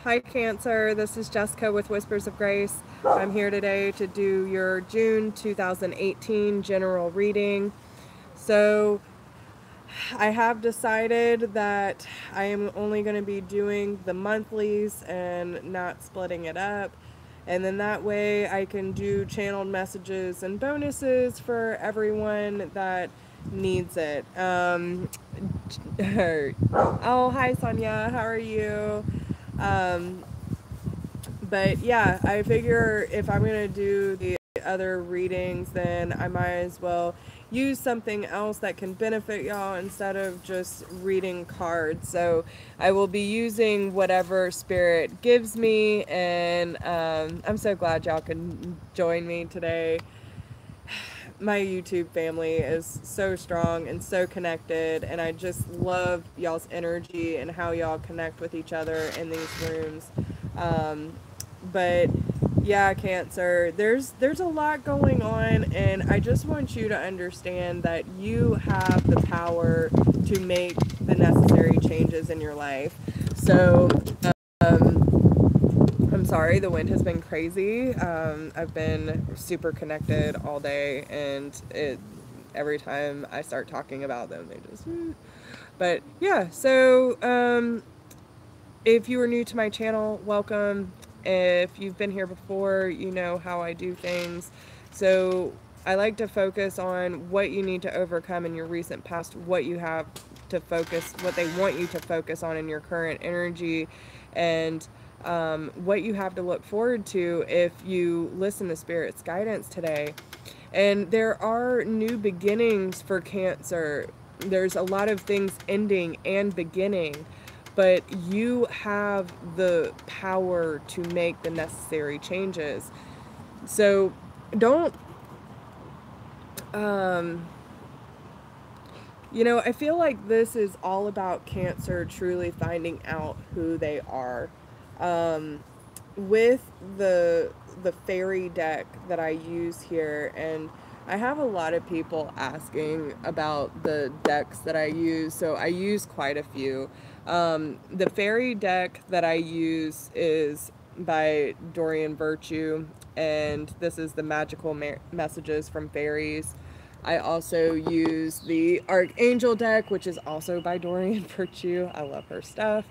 Hi Cancer, this is Jessica with Whispers of Grace. I'm here today to do your June 2018 general reading. So I have decided that I am only going to be doing the monthlies and not splitting it up. And then that way I can do channeled messages and bonuses for everyone that needs it. Oh, hi Sonia, how are you? But yeah, I figure if I'm going to do the other readings, then I might as well use something else that can benefit y'all instead of just reading cards. So I will be using whatever spirit gives me, and I'm so glad y'all can join me today. My YouTube family is so strong and so connected, and I just love y'all's energy and how y'all connect with each other in these rooms. But yeah, Cancer, there's a lot going on, and I just want you to understand that you have the power to make the necessary changes in your life. So I'm sorry, the wind has been crazy. I've been super connected all day, and every time I start talking about them, they just. But yeah, so if you are new to my channel, welcome. If you've been here before, you know how I do things. So I like to focus on what you need to overcome in your recent past, what you have to focus, what they want you to focus on in your current energy, and what you have to look forward to if you listen to Spirit's guidance today. And there are new beginnings for Cancer. There's a lot of things ending and beginning, but you have the power to make the necessary changes. So don't, you know, I feel like this is all about Cancer truly finding out who they are. With the fairy deck that I use here, and I have a lot of people asking about the decks that I use, so I use quite a few. The fairy deck that I use is by Dorian Virtue, and this is the magical messages from fairies. I also use the Archangel deck, which is also by Dorian Virtue. I love her stuff.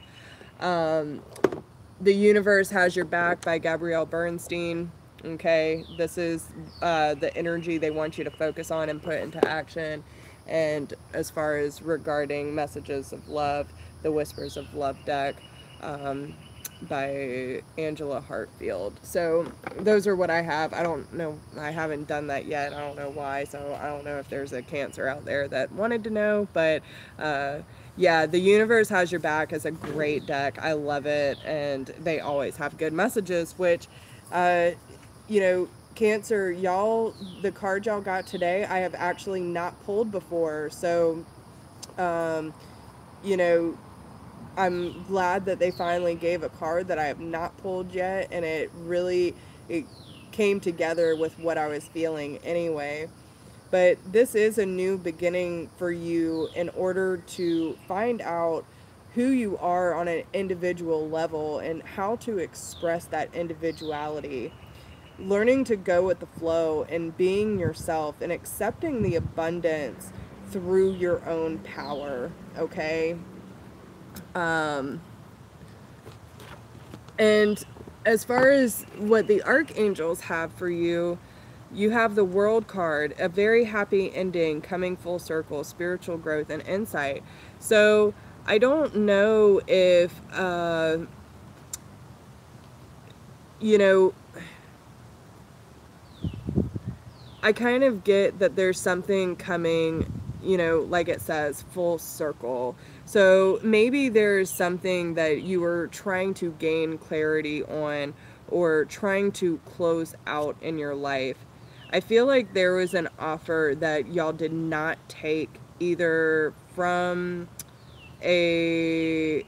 The Universe Has Your Back by Gabrielle Bernstein. Okay, this is the energy they want you to focus on and put into action. And as far as regarding messages of love, the Whispers of Love deck by Angela Hartfield. So those are what I have. I don't know, I haven't done that yet. I don't know why, so I don't know if there's a Cancer out there that wanted to know, but yeah, the Universe Has Your Back is a great deck. I love it, and they always have good messages, which you know, Cancer, y'all, the card y'all got today, I have actually not pulled before, so you know, I'm glad that they finally gave a card that I have not pulled yet, and it came together with what I was feeling anyway. But this is a new beginning for you in order to find out who you are on an individual level and how to express that individuality. Learning to go with the flow and being yourself and accepting the abundance through your own power, okay? And as far as what the archangels have for you, you have the World card, a very happy ending, coming full circle, spiritual growth and insight. So I don't know if, you know, I kind of get that there's something coming, you know, like it says, full circle. So maybe there's something that you were trying to gain clarity on or trying to close out in your life. I feel like there was an offer that y'all did not take, either from there's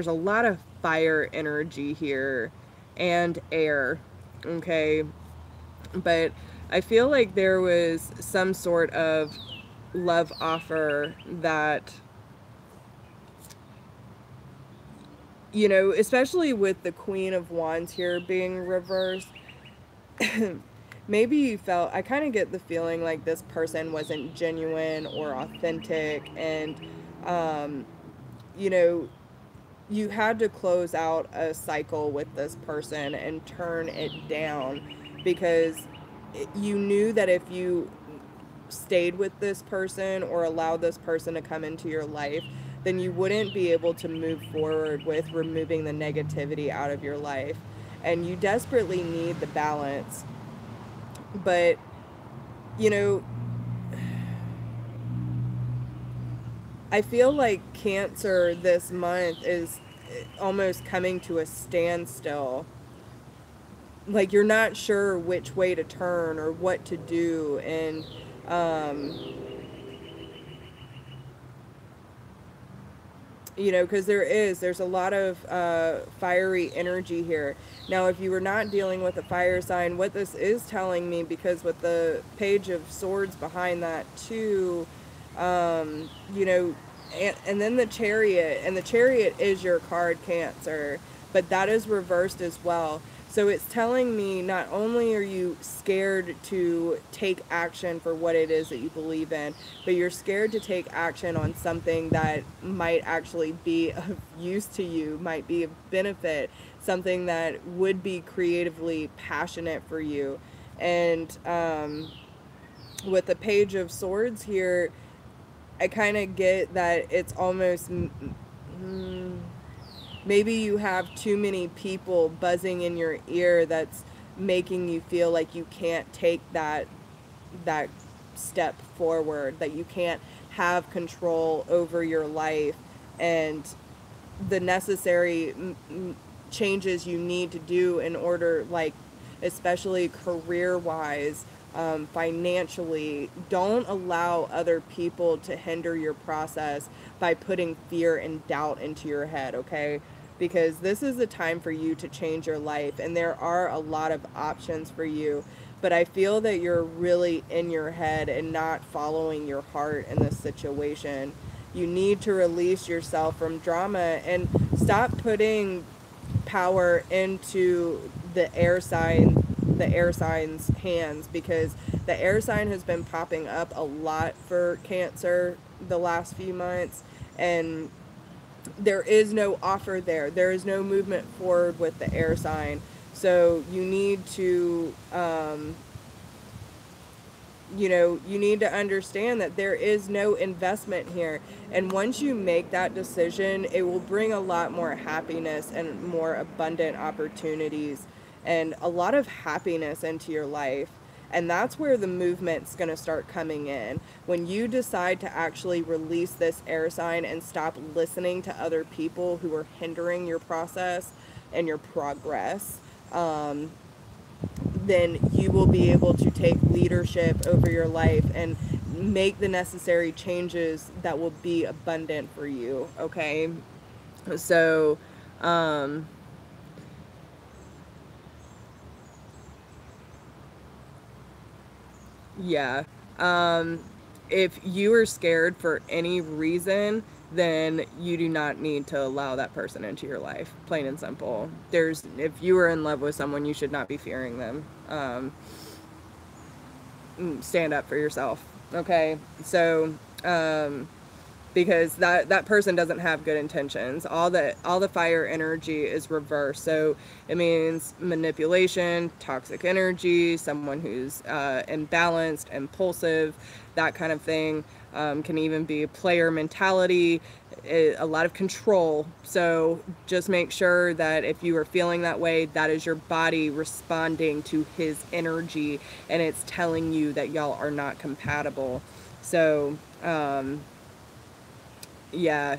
a lot of fire energy here and air, okay? But I feel like there was some sort of love offer that you know, especially with the Queen of Wands here being reversed, maybe you felt, I kind of get the feeling like this person wasn't genuine or authentic, and, you know, you had to close out a cycle with this person and turn it down because you knew that if you stayed with this person or allowed this person to come into your life, then you wouldn't be able to move forward with removing the negativity out of your life. And you desperately need the balance. But, you know, I feel like Cancer this month is almost coming to a standstill. Like you're not sure which way to turn or what to do. And, you know, because there's a lot of fiery energy here. Now, if you were not dealing with a fire sign, what this is telling me, because with the Page of Swords behind that too, you know, and then the Chariot, and the Chariot is your card, Cancer, but that is reversed as well. So it's telling me not only are you scared to take action for what it is that you believe in, but you're scared to take action on something that might actually be of use to you, might be of benefit, something that would be creatively passionate for you. And with the Page of Swords here, I kind of get that it's almost... maybe you have too many people buzzing in your ear that's making you feel like you can't take that step forward, that you can't have control over your life and the necessary changes you need to do in order, like especially career wise, financially. Don't allow other people to hinder your process by putting fear and doubt into your head, okay? Because this is a time for you to change your life, and there are a lot of options for you. But I feel that you're really in your head and not following your heart in this situation. You need to release yourself from drama and stop putting power into the air signs hands, because the air sign has been popping up a lot for Cancer the last few months, and there is no offer there. There is no movement forward with the air sign. So you need to, you know, you need to understand that there is no investment here. And once you make that decision, it will bring a lot more happiness and more abundant opportunities and a lot of happiness into your life. And that's where the movement's going to start coming in. When you decide to actually release this air sign and stop listening to other people who are hindering your process and your progress, then you will be able to take leadership over your life and make the necessary changes that will be abundant for you, okay? So, yeah. If you are scared for any reason, then you do not need to allow that person into your life. Plain and simple. If you are in love with someone, you should not be fearing them. Stand up for yourself. Okay. So, because that person doesn't have good intentions. All the fire energy is reversed. So it means manipulation, toxic energy, someone who's imbalanced, impulsive, that kind of thing. Can even be a player mentality, a lot of control. So just make sure that if you are feeling that way, that is your body responding to his energy, and it's telling you that y'all are not compatible. So, yeah,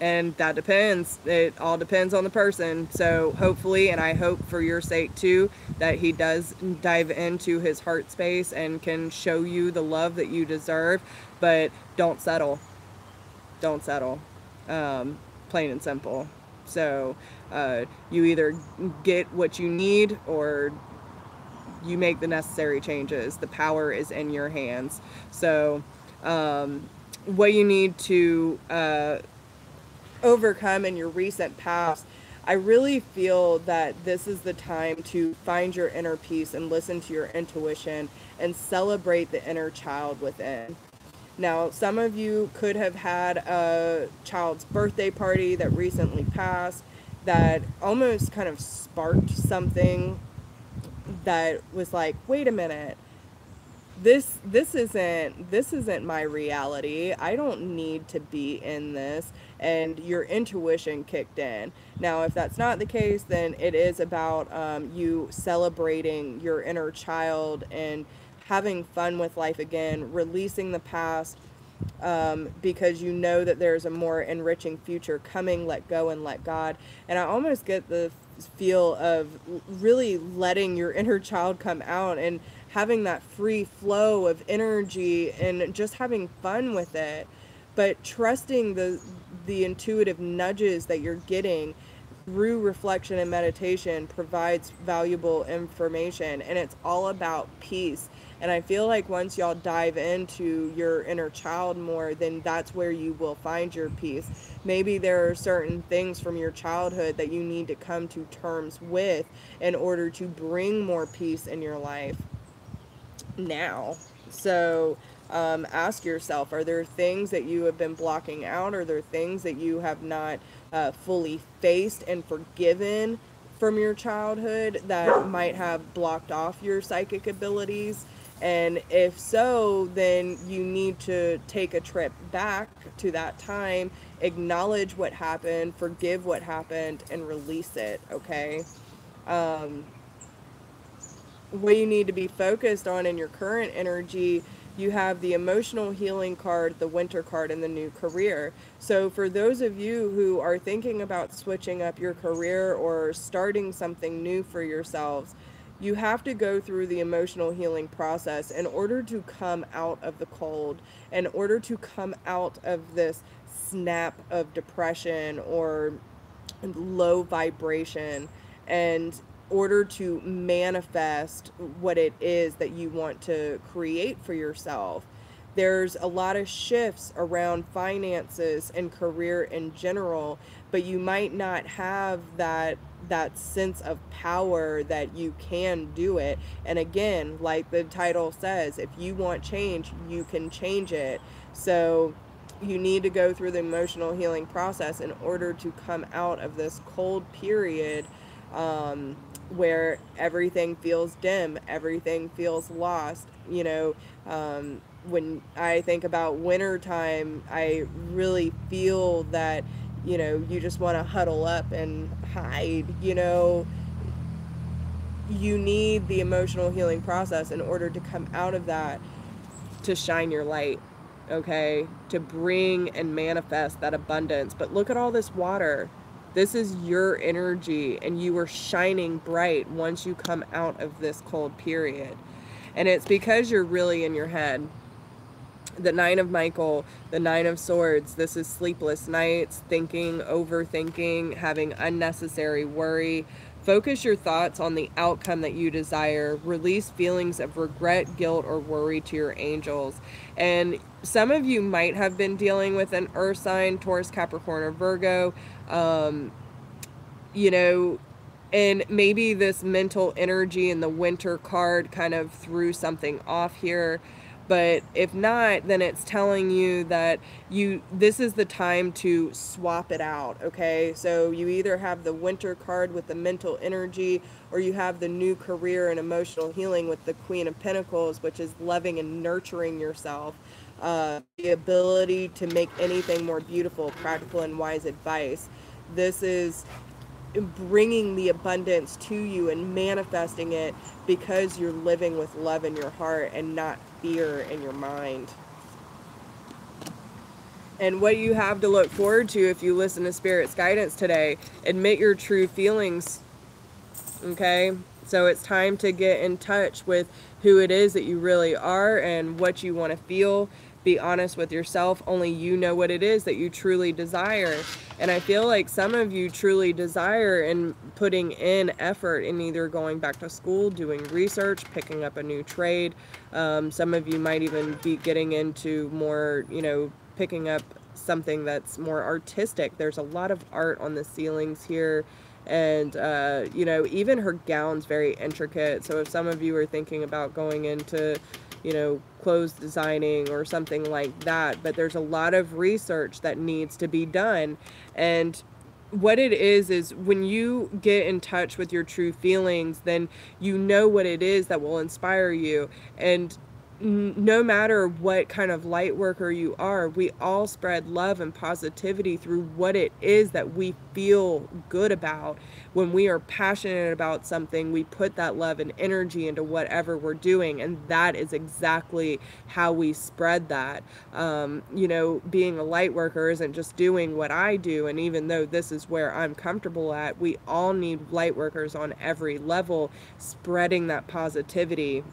and that depends. It all depends on the person. So hopefully, and I hope for your sake too, that he does dive into his heart space and can show you the love that you deserve. But don't settle. Don't settle. Plain and simple. So you either get what you need or you make the necessary changes. The power is in your hands. So what you need to overcome in your recent past, I really feel that this is the time to find your inner peace and listen to your intuition and celebrate the inner child within. Now, some of you could have had a child's birthday party that recently passed that almost kind of sparked something that was like, wait a minute, this isn't my reality. I don't need to be in this. And your intuition kicked in. Now, if that's not the case, then it is about you celebrating your inner child and having fun with life again, releasing the past, because you know that there's a more enriching future coming. Let go and let God. And I almost get the feel of really letting your inner child come out and having that free flow of energy and just having fun with it, but trusting the intuitive nudges that you're getting through reflection and meditation provides valuable information, and it's all about peace. And I feel like once y'all dive into your inner child more, then that's where you will find your peace. Maybe there are certain things from your childhood that you need to come to terms with in order to bring more peace in your life now. So ask yourself, are there things that you have been blocking out? Are there things that you have not fully faced and forgiven from your childhood that might have blocked off your psychic abilities? And if so, then you need to take a trip back to that time, acknowledge what happened, forgive what happened, and release it, okay? What you need to be focused on in your current energy, you have the emotional healing card, the winter card, and the new career. So for those of you who are thinking about switching up your career or starting something new for yourselves, you have to go through the emotional healing process in order to come out of the cold, in order to come out of this snap of depression or low vibration, and order to manifest what it is that you want to create for yourself. There's a lot of shifts around finances and career in general, but you might not have that sense of power that you can do it. And again, like the title says, if you want change, you can change it. So you need to go through the emotional healing process in order to come out of this cold period, where everything feels dim, everything feels lost. When I think about winter time, I really feel that, you just want to huddle up and hide. You need the emotional healing process in order to come out of that, to shine your light, okay? To bring and manifest that abundance. But look at all this water. This is your energy, and you are shining bright once you come out of this cold period. And it's because you're really in your head. The Nine of Michael, the Nine of Swords, this is sleepless nights, thinking, overthinking, having unnecessary worry. Focus your thoughts on the outcome that you desire. Release feelings of regret, guilt, or worry to your angels. And some of you might have been dealing with an earth sign, Taurus, Capricorn, or Virgo. And maybe this mental energy in the winter card kind of threw something off here. But if not, then it's telling you that this is the time to swap it out, okay? So you either have the winter card with the mental energy, or you have the new career and emotional healing with the Queen of Pentacles, which is loving and nurturing yourself. The ability to make anything more beautiful, practical, and wise advice. This is bringing the abundance to you and manifesting it because you're living with love in your heart and not fear in your mind. And what you have to look forward to if you listen to Spirit's guidance today, admit your true feelings, okay? So it's time to get in touch with who it is that you really are and what you want to feel. Be honest with yourself. Only you know what it is that you truly desire. And I feel like some of you truly desire and putting in effort in either going back to school, doing research, picking up a new trade. Some of you might even be getting into more, picking up something that's more artistic. There's a lot of art on the ceilings here. And, you know, even her gown's very intricate. So if some of you are thinking about going into, you know, clothes designing or something like that, but there's a lot of research that needs to be done. And what it is when you get in touch with your true feelings, then you know what it is that will inspire you. And no matter what kind of light worker you are, we all spread love and positivity through what it is that we feel good about. When we are passionate about something, we put that love and energy into whatever we're doing, and that is exactly how we spread that. You know, being a light worker isn't just doing what I do, and even though this is where I'm comfortable at, we all need light workers on every level spreading that positivity,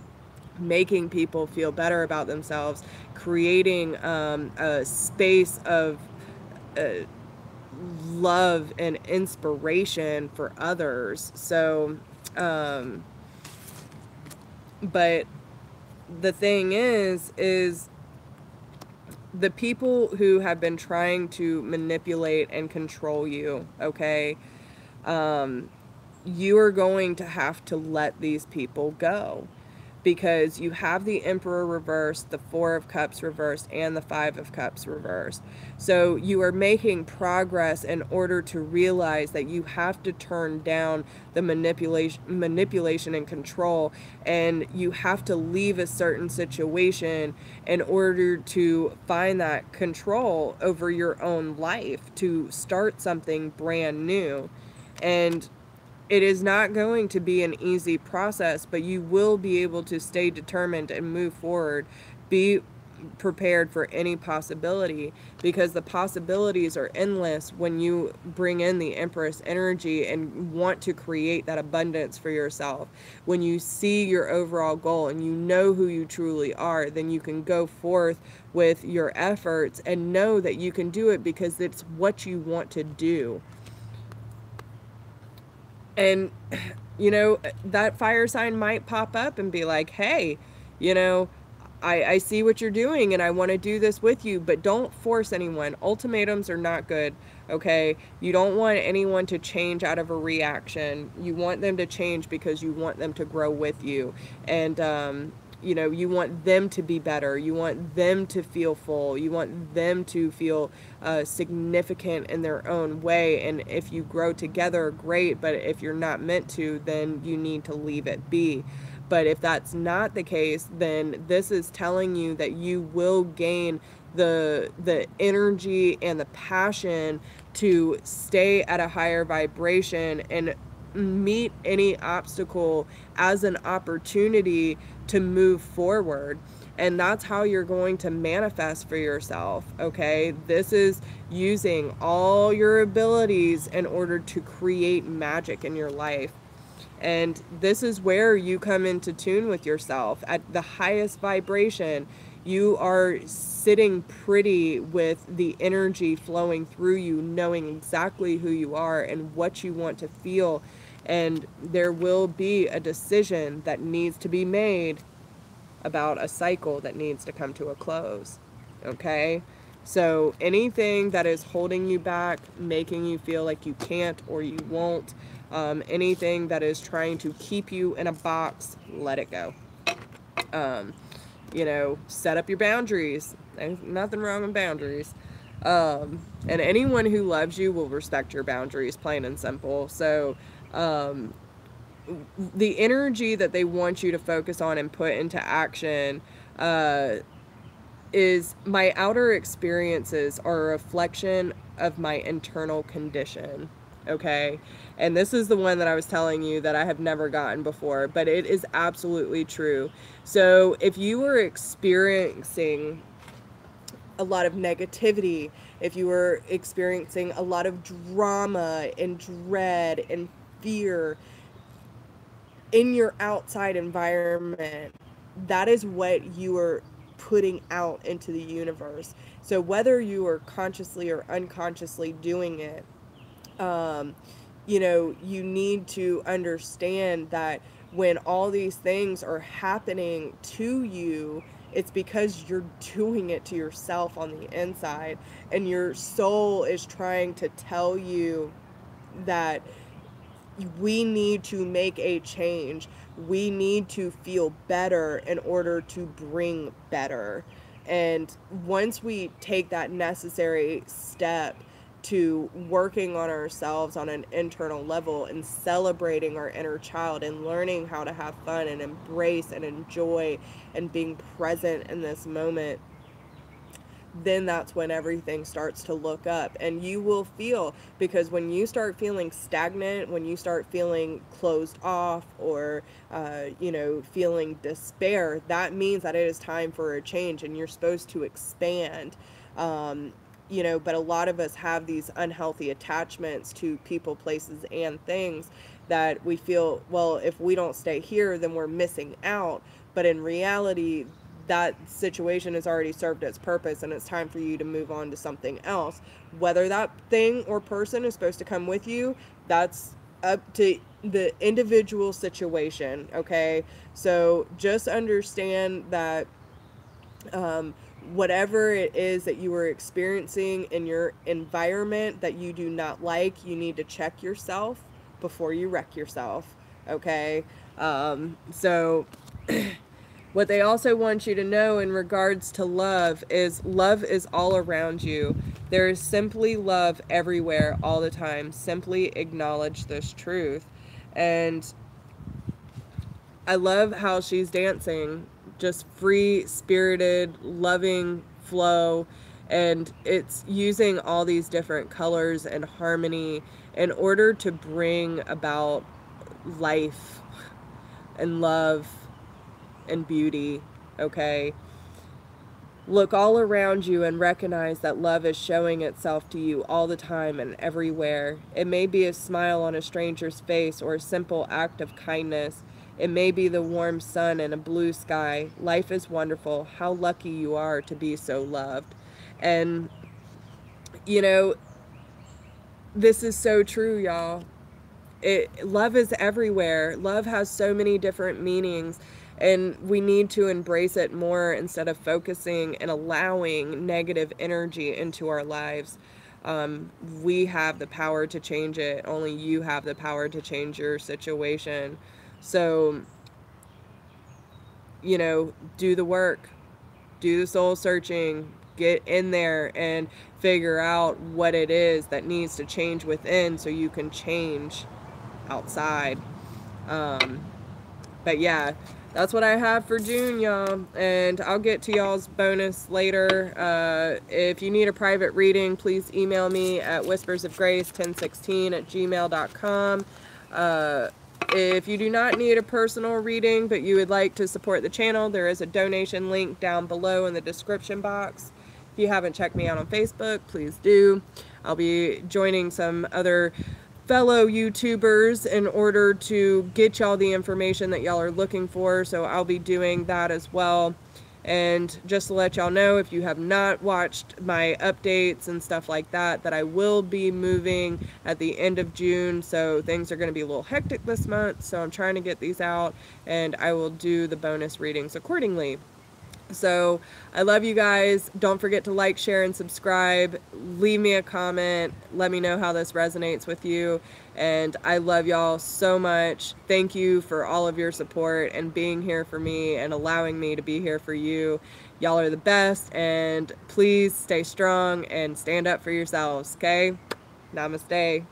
making people feel better about themselves, creating a space of love and inspiration for others. So, but the thing is the people who have been trying to manipulate and control you, okay, you are going to have to let these people go, because you have the Emperor reversed, the Four of Cups reversed, and the Five of Cups reversed. So you are making progress in order to realize that you have to turn down the manipulation and control, and you have to leave a certain situation in order to find that control over your own life, to start something brand new. And it is not going to be an easy process, but you will be able to stay determined and move forward. Be prepared for any possibility, because the possibilities are endless when you bring in the Empress energy and want to create that abundance for yourself. When you see your overall goal and you know who you truly are, then you can go forth with your efforts and know that you can do it because it's what you want to do. And, you know, that fire sign might pop up and be like, hey, you know, I see what you're doing and I want to do this with you, but don't force anyone. Ultimatums are not good, okay? You don't want anyone to change out of a reaction. You want them to change because you want them to grow with you. And, you know, you want them to be better. You want them to feel full. You want them to feel significant in their own way. And if you grow together, great. But if you're not meant to, then you need to leave it be. But if that's not the case, then this is telling you that you will gain the energy and the passion to stay at a higher vibration and meet any obstacle as an opportunity to move forward. And that's how you're going to manifest for yourself, okay? This is using all your abilities in order to create magic in your life. And this is where you come into tune with yourself at the highest vibration. You are sitting pretty with the energy flowing through you, knowing exactly who you are and what you want to feel. And there will be a decision that needs to be made about a cycle that needs to come to a close. Okay? So anything that is holding you back, making you feel like you can't or you won't, anything that is trying to keep you in a box, let it go. You know, set up your boundaries. There's nothing wrong with boundaries. And anyone who loves you will respect your boundaries, plain and simple. So, the energy that they want you to focus on and put into action is my outer experiences are a reflection of my internal condition. Okay. And this is the one that I was telling you that I have never gotten before, but it is absolutely true. So if you were experiencing a lot of negativity, if you were experiencing a lot of drama and dread and fear in your outside environment, that is what you are putting out into the universe. So whether you are consciously or unconsciously doing it, you know, you need to understand that when all these things are happening to you, It's because you're doing it to yourself on the inside, and your soul is trying to tell you that we need to make a change. We need to feel better in order to bring better. And once we take that necessary step to working on ourselves on an internal level and celebrating our inner child and learning how to have fun and embrace and enjoy and being present in this moment, then that's when everything starts to look up. And you will feel, because when you start feeling stagnant, when you start feeling closed off, or feeling despair, that means that it is time for a change and you're supposed to expand. But a lot of us have these unhealthy attachments to people, places, and things that we feel, well, if we don't stay here, then we're missing out. But in reality, that situation has already served its purpose, and it's time for you to move on to something else. Whether that thing or person is supposed to come with you, that's up to the individual situation, okay? So just understand that whatever it is that you are experiencing in your environment that you do not like, you need to check yourself before you wreck yourself, okay? So what they also want you to know in regards to love is all around you. There is simply love everywhere all the time. Simply acknowledge this truth. And I love how she's dancing, just free spirited, loving flow. And it's using all these different colors and harmony in order to bring about life and love and beauty, okay? Look all around you and recognize that love is showing itself to you all the time and everywhere. It may be a smile on a stranger's face or a simple act of kindness. It may be the warm sun and a blue sky. Life is wonderful. How lucky you are to be so loved. And, this is so true, y'all. Love is everywhere. Love has so many different meanings, and we need to embrace it more instead of focusing and allowing negative energy into our lives. We have the power to change it. Only you have the power to change your situation. So, do the work, do the soul searching, get in there and figure out what it is that needs to change within so you can change outside. But yeah, that's what I have for June, y'all, and I'll get to y'all's bonus later. If you need a private reading, please email me at whispersofgrace1016@gmail.com. If you do not need a personal reading, but you would like to support the channel, there is a donation link down below in the description box. If you haven't checked me out on Facebook, please do. I'll be joining some other fellow YouTubers in order to get y'all the information that y'all are looking for, so I'll be doing that as well. And just to let y'all know, if you have not watched my updates and stuff like that, that I will be moving at the end of June, so things are going to be a little hectic this month, so I'm trying to get these out, and I will do the bonus readings accordingly. So I love you guys. Don't forget to like, share, and subscribe. Leave me a comment. Let me know how this resonates with you. And I love y'all so much. Thank you for all of your support and being here for me and allowing me to be here for you. Y'all are the best. And please stay strong and stand up for yourselves, okay? Namaste.